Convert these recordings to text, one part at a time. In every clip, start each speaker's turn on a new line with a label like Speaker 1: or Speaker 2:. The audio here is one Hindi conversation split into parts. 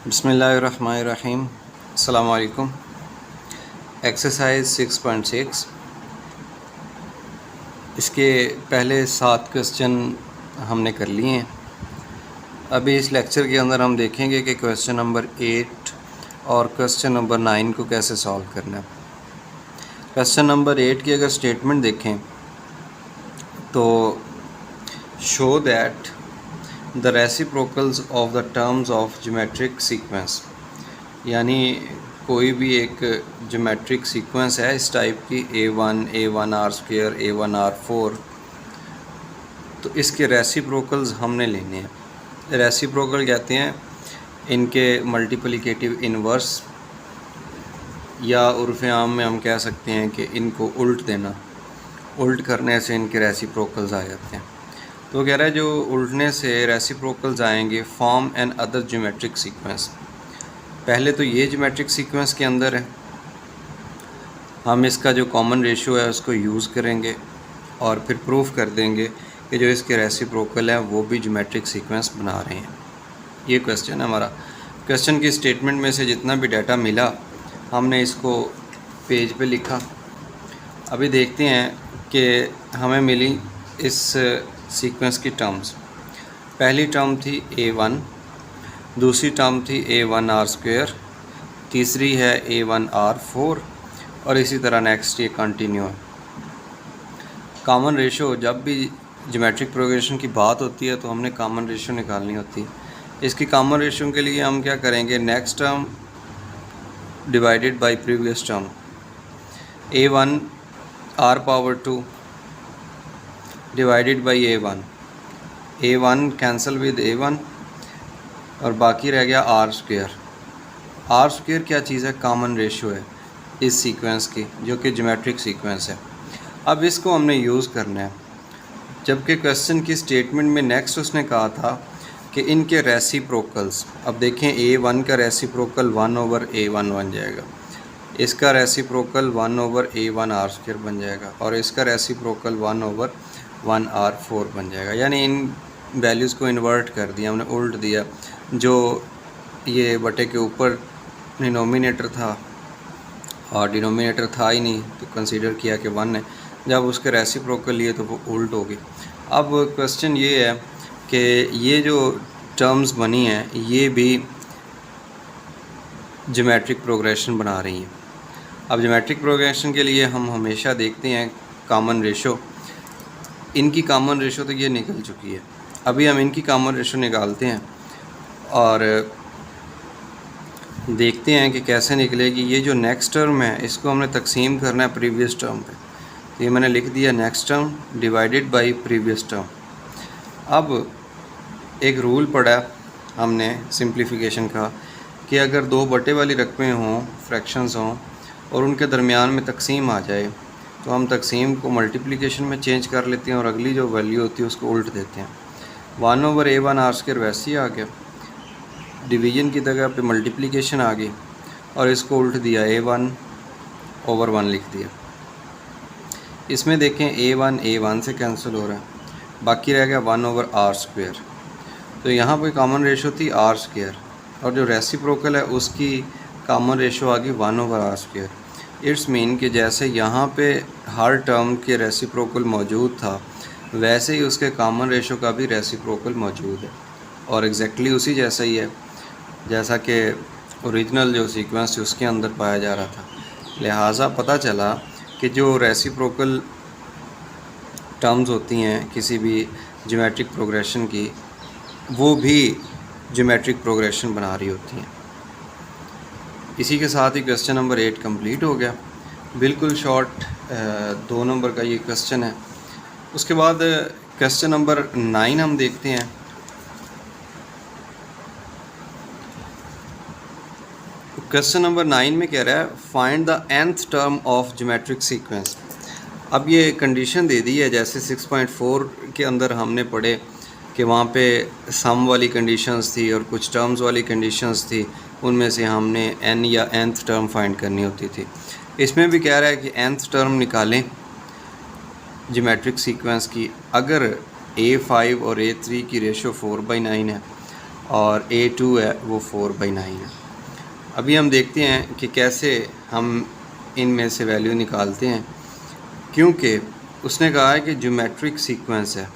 Speaker 1: बिस्मिल्लाहिर्रहमानिर्रहीम। अस्सलामु अलैकुम। एक्सरसाइज 6.6, इसके पहले 7 क्वेश्चन हमने कर लिए हैं। अभी इस लेक्चर के अंदर हम देखेंगे कि क्वेश्चन नंबर 8 और क्वेश्चन नंबर 9 को कैसे सॉल्व करना है। क्वेश्चन नंबर 8 की अगर स्टेटमेंट देखें तो show that the reciprocals of the terms of geometric sequence, यानी कोई भी एक ज्योमेट्रिक सीक्वेंस है इस टाइप की A1 R square A1 R4, तो इसके रेसिप्रोकल्स हमने लेने हैं। रेसिप्रोकल कहते हैं इनके मल्टीप्लिकेटिव इन्वर्स, या उर्फ़ आम में हम कह सकते हैं कि इनको उल्ट देना। उल्ट करने से इनके रेसिप्रोकल्स आ जाते हैं। तो कह रहा है जो उल्टने से रेसिप्रोकल्स आएंगे, form another geometric sequence. पहले तो ये ज्योमेट्रिक सीक्वेंस के अंदर है, हम इसका जो कॉमन रेशियो है उसको यूज़ करेंगे और फिर प्रूफ कर देंगे कि जो इसके रेसिप्रोकल हैं वो भी ज्योमेट्रिक सीक्वेंस बना रहे हैं। ये क्वेश्चन है हमारा। क्वेश्चन की स्टेटमेंट में से जितना भी डाटा मिला हमने इसको पेज पे लिखा। अभी देखते हैं कि हमें मिली इस सीक्वेंस की टर्म्स। पहली टर्म थी A1, दूसरी टर्म थी A1 R स्क्वायर, तीसरी है A1 R4 और इसी तरह नेक्स्ट ये कंटिन्यू है। कॉमन रेशो, जब भी ज्योमेट्रिक प्रोग्रेशन की बात होती है तो हमने कॉमन रेशो निकालनी होती है। इसकी कॉमन रेशो के लिए हम क्या करेंगे, next term divided by previous term. A1 R power 2 divided by A1 cancel with A1 और बाकी रह गया R स्क्वायर। R स्क्वायर क्या चीज़ है, कॉमन रेशियो है इस सीक्वेंस की, जो कि ज्योमेट्रिक सीक्वेंस है। अब इसको हमने यूज़ करना है, जबकि क्वेश्चन की स्टेटमेंट में नेक्स्ट उसने कहा था कि इनके रेसिप्रोकल्स। अब देखें A1 का रेसिप्रोकल 1/A1 बन जाएगा, इसका रेसिप्रोकल 1/A1 R स्क्वायर बन जाएगा और इसका रेसिप्रोकल 1/1 R4 बन जाएगा। यानी इन वैल्यूज़ को इन्वर्ट कर दिया हमने, उल्ट दिया। जो ये बटे के ऊपर डिनोमिनेटर था और डिनोमिनेटर था ही नहीं तो कंसीडर किया कि 1 है, जब उसके रेसिप्रोकल लिए तो वो उल्ट होगी। अब क्वेश्चन ये है कि ये जो टर्म्स बनी हैं ये भी ज्योमेट्रिक प्रोग्रेशन बना रही हैं। अब ज्योमेट्रिक प्रोग्रेशन के लिए हम हमेशा देखते हैं कॉमन रेशो। इनकी कॉमन रेशो तो ये निकल चुकी है, अभी हम इनकी कॉमन रेशो निकालते हैं और देखते हैं कि कैसे निकलेगी। ये जो नेक्स्ट टर्म है इसको हमने तकसीम करना है प्रीवियस टर्म पे, तो ये मैंने लिख दिया next term divided by previous term. अब एक रूल पढ़ा हमने सिंप्लीफिकेशन का कि अगर दो बटे वाली रकमें हों, फ्रैक्शंस हों और उनके दरमियान में तकसीम आ जाए तो हम तकसीम को मल्टीप्लिकेशन में चेंज कर लेते हैं और अगली जो वैल्यू होती है उसको उल्ट देते हैं। 1/A1 R स्क्वायर वैसे ही आ गया, डिवीज़न की जगह पे मल्टीप्लिकेशन आ गई और इसको उल्ट दिया, A1/1 लिख दिया। इसमें देखें A1 से कैंसिल हो रहा है, बाकी रह गया 1/R स्क्वायर। तो यहाँ पे कॉमन रेशो थी R स्क्वायर और जो रेसिप्रोकल है उसकी कॉमन रेशो आ गई 1/R स्क्वायर। इट्स मीन कि जैसे यहाँ पे हर टर्म के रेसिप्रोकल मौजूद था वैसे ही उसके कॉमन रेशो का भी रेसिप्रोकल मौजूद है और एग्जैक्टली उसी जैसा ही है जैसा कि ओरिजिनल जो सीक्वेंस थी उसके अंदर पाया जा रहा था। लिहाजा पता चला कि जो रेसिप्रोकल टर्म्स होती हैं किसी भी ज्योमेट्रिक प्रोग्रेशन की, वो भी ज्योमेट्रिक प्रोग्रेशन बना रही होती हैं। इसी के साथ ही क्वेश्चन नंबर 8 कंप्लीट हो गया। बिल्कुल शॉर्ट 2 नंबर का ये क्वेश्चन है। उसके बाद क्वेश्चन नंबर 9 हम देखते हैं। क्वेश्चन नंबर 9 में कह रहा है find the nth term of geometric sequence. अब ये कंडीशन दे दी है, जैसे 6.4 के अंदर हमने पढ़े कि वहाँ पे सम वाली कंडीशंस थी और कुछ टर्म्स वाली कंडीशंस थी, उनमें से हमने n या nth टर्म फाइंड करनी होती थी। इसमें भी कह रहा है कि nth टर्म निकालें ज्योमेट्रिक सीक्वेंस की। अगर A5 और A3 की रेशो 4/9 है और A2 है वो 4/9 है। अभी हम देखते हैं कि कैसे हम इनमें से वैल्यू निकालते हैं, क्योंकि उसने कहा है कि ज्योमेट्रिक सीक्वेंस है।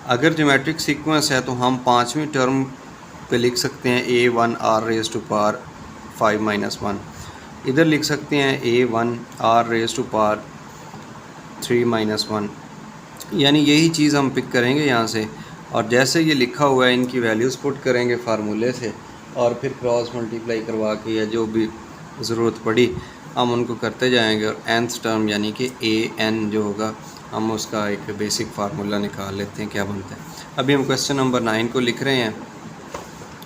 Speaker 1: अगर ज्योमेट्रिक सीक्वेंस है तो हम पाँचवीं टर्म पे लिख सकते हैं A1 r⁻⁵ 5 - 1। इधर लिख सकते हैं A1 r⁻³ 3 - 1। यानी यही चीज़ हम पिक करेंगे यहाँ से, और जैसे ये लिखा हुआ है इनकी वैल्यूज़ पुट करेंगे फार्मूले से, और फिर क्रॉस मल्टीप्लाई करवा के या जो भी ज़रूरत पड़ी हम उनको करते जाएंगे, और nth टर्म यानी कि an जो होगा हम उसका एक बेसिक फार्मूला निकाल लेते हैं क्या बनता है। अभी हम क्वेश्चन नंबर 9 को लिख रहे हैं।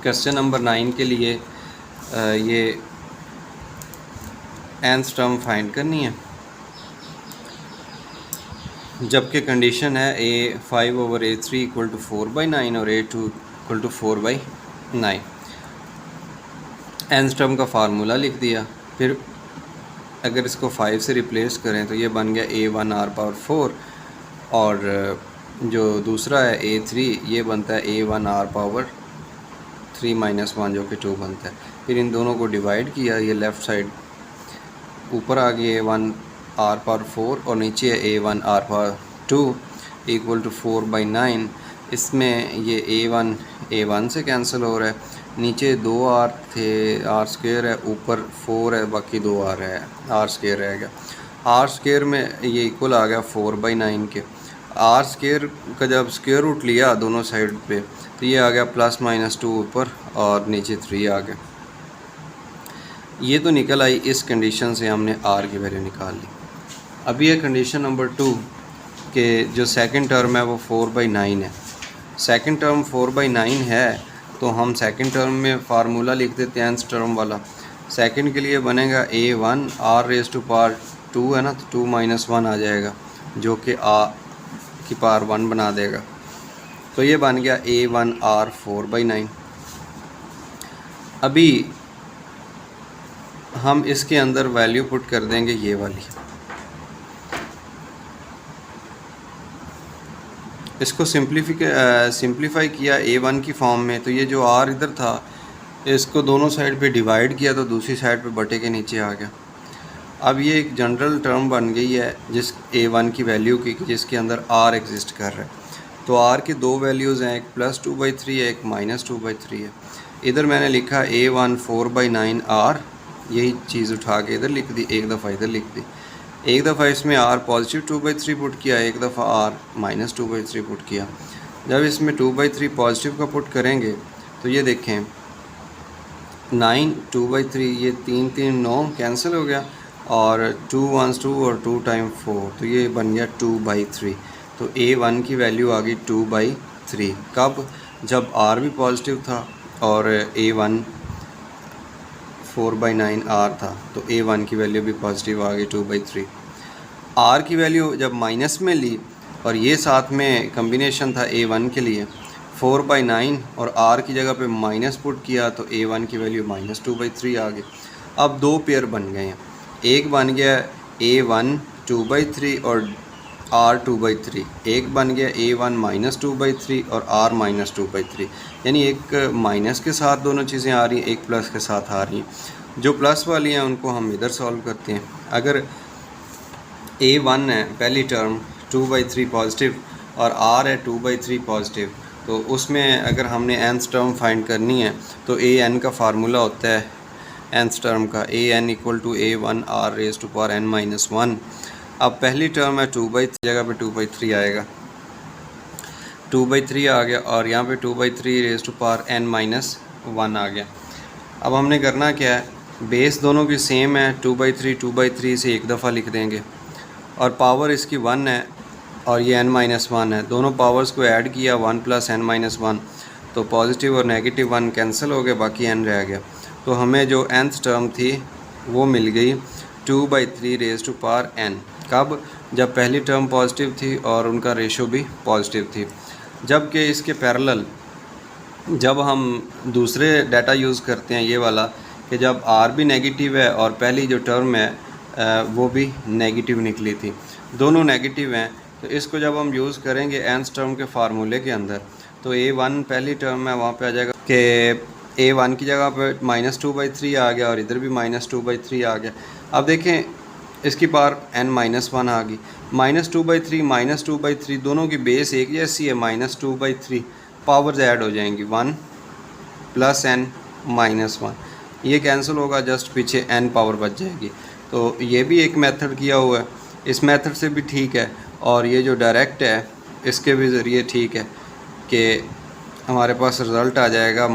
Speaker 1: क्वेश्चन नंबर 9 के लिए ये nth टर्म फाइंड करनी है, जबकि कंडीशन है A5/A3 = 4/9 और A2 = 4/9। nth टर्म का फार्मूला लिख दिया। फिर अगर इसको 5 से रिप्लेस करें तो ये बन गया A1 r⁻⁴, और जो दूसरा है A3 ये बनता है A1 r⁻3 - 1 जो कि 2 बनता है। फिर इन दोनों को डिवाइड किया, ये लेफ़्ट साइड ऊपर आ गई A1 r⁻⁴ और नीचे है A1 r⁻2 = 4/9। इसमें ये A1 से कैंसिल हो रहा है, नीचे 2r थे, r² है, ऊपर 4 है, बाकी 2r है, r² रहेगा। r² में ये इक्वल आ गया 4/9 के। r² का जब स्क्वायर रूट लिया दोनों साइड पे तो ये आ गया +-2 ऊपर और नीचे 3 आ गया। ये तो निकल आई, इस कंडीशन से हमने r की वैल्यू निकाल ली। अभी है कंडीशन नंबर 2 के जो सेकंड टर्म है वो 4/9 है। सेकंड टर्म 4/9 है तो हम सेकंड टर्म में फार्मूला लिख देते हैं nth टर्म वाला। सेकंड के लिए बनेगा A1 r⁻² है ना, तो 2 - 1 आ जाएगा जो कि r⁻1 बना देगा। तो ये बन गया A1 r⁻4/9। अभी हम इसके अंदर वैल्यू पुट कर देंगे ये वाली। इसको सिंप्लीफाई किया A1 की फॉर्म में, तो ये जो r इधर था इसको दोनों साइड पे डिवाइड किया तो दूसरी साइड पे बटे के नीचे आ गया। अब ये एक जनरल टर्म बन गई है जिस A1 की वैल्यू की, जिसके अंदर r एग्जिस्ट कर रहा है। तो r की दो वैल्यूज़ हैं, एक +2/3 है, एक -2/3 है। इधर मैंने लिखा A1 4/9 r, यही चीज़ उठा के इधर लिख दी, एक दफ़ा इधर लिख दी। एक दफ़ा इसमें r पॉजिटिव 2/3 पुट किया, एक दफ़ा r -2/3 पुट किया। जब इसमें 2/3 पॉजिटिव का पुट करेंगे तो ये देखें 9 2/3, ये 3 3 9 कैंसिल हो गया, और 2 1 2 और 2 टाइम 4, तो ये बन गया 2/3। तो A1 की वैल्यू आ गई 2/3। कब? जब r भी पॉजिटिव था और A1 4/9 r था, तो A1 की वैल्यू भी पॉजिटिव आ गई 2/3। r की वैल्यू जब माइनस में ली और ये साथ में कम्बिनेशन था A1 के लिए 4/9 और r की जगह पे माइनस पुट किया तो A1 की वैल्यू -2/3 आ गई। अब दो पेयर बन गए हैं, एक बन गया A1 2/3 और r 2/3, एक बन गया A1 -2/3 और r -2/3। यानी एक माइनस के साथ दोनों चीज़ें आ रही हैं, एक प्लस के साथ आ रही हैं। जो प्लस वाली हैं उनको हम इधर सॉल्व करते हैं। अगर A1 है पहली टर्म 2/3 पॉजिटिव और r है 2/3 पॉजिटिव, तो उसमें अगर हमने nth टर्म फाइंड करनी है तो an का फार्मूला होता है nth टर्म का, an = A1 r⁻n - 1। अब पहली टर्म है 2/3 जगह पे 2/3 आएगा, 2/3 आ गया, और यहाँ पे 2/3 n - 1 आ गया। अब हमने करना क्या है, बेस दोनों की सेम है, 2/3 से एक दफ़ा लिख देंगे, और पावर इसकी 1 है और ये n-1 है। दोनों पावर्स को ऐड किया 1 + n-1, तो पॉजिटिव और नेगेटिव 1 कैंसिल हो गए, बाकी n रह गया। तो हमें जो nth टर्म थी वो मिल गई 2/3n। कब? जब पहली टर्म पॉजिटिव थी और उनका रेशो भी पॉजिटिव थी। जबकि इसके पैरेलल जब हम दूसरे डाटा यूज़ करते हैं ये वाला, कि जब r भी नेगेटिव है और पहली जो टर्म है वो भी नेगेटिव निकली थी, दोनों नेगेटिव हैं, तो इसको जब हम यूज़ करेंगे nth टर्म के फार्मूले के अंदर, तो A1 पहली टर्म है वहाँ पे आ जाएगा कि a1 की जगह पर -2/3 आ गया और इधर भी -2/3 आ गया। अब देखें इसकी पावर n-1 आ गई। -2/3 -2/3 दोनों की बेस एक जैसी है, -2/3 पावर्स ऐड हो जाएंगी 1 + n -1, ये कैंसिल होगा, जस्ट पीछे n पावर बच जाएगी। तो ये भी एक मेथड किया हुआ है, इस मेथड से भी ठीक है। और ये जो डायरेक्ट है इसके भी ज़रिए ठीक है कि हमारे पास रिज़ल्ट आ जाएगा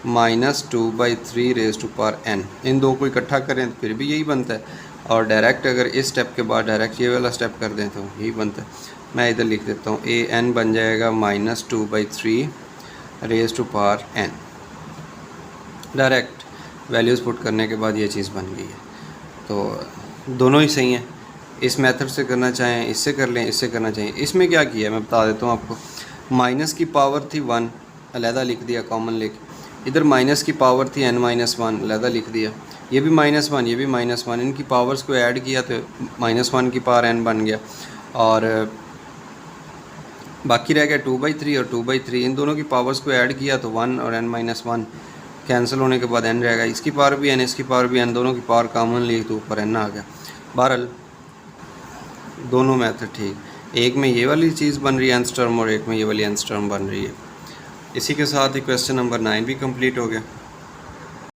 Speaker 1: -2/3 रेज़ टू पावर n। इन दो को इकट्ठा करें तो फिर भी यही बनता है, और डायरेक्ट अगर इस स्टेप के बाद डायरेक्ट ये वाला स्टेप कर दें तो यही बनता है। मैं इधर लिख देता हूँ, an बन जाएगा -2/3 raise to power n। Direct values put करने के बाद ये चीज़ बन गई है। तो दोनों ही सही हैं, इस मेथड से करना चाहें इससे कर लें, इससे करना चाहिए। इसमें क्या किया है मैं बता देता हूँ आपको। माइनस की पावर थी 1, अलहदा लिख दिया कॉमन लेके। इधर माइनस की पावर थी n-1, अलहदा लिख दिया। ये भी -1, ये भी -1, इनकी पावर्स को ऐड किया तो -1 की पावर n बन गया, और बाकी रह गया 2/3 और 2/3। इन दोनों की पावर्स को ऐड किया तो 1 और n-1 कैंसिल होने के बाद n रहेगा। इसकी पावर भी n, इसकी पावर भी n, दोनों की पावर कॉमन ली तो ऊपर n आ गया। बहरहाल दोनों मेथड ठीक, एक में ये वाली चीज़ बन रही है nth टर्म और एक में ये वाली nth टर्म बन रही है। इसी के साथ ही क्वेश्चन नंबर 9 भी कंप्लीट हो गया।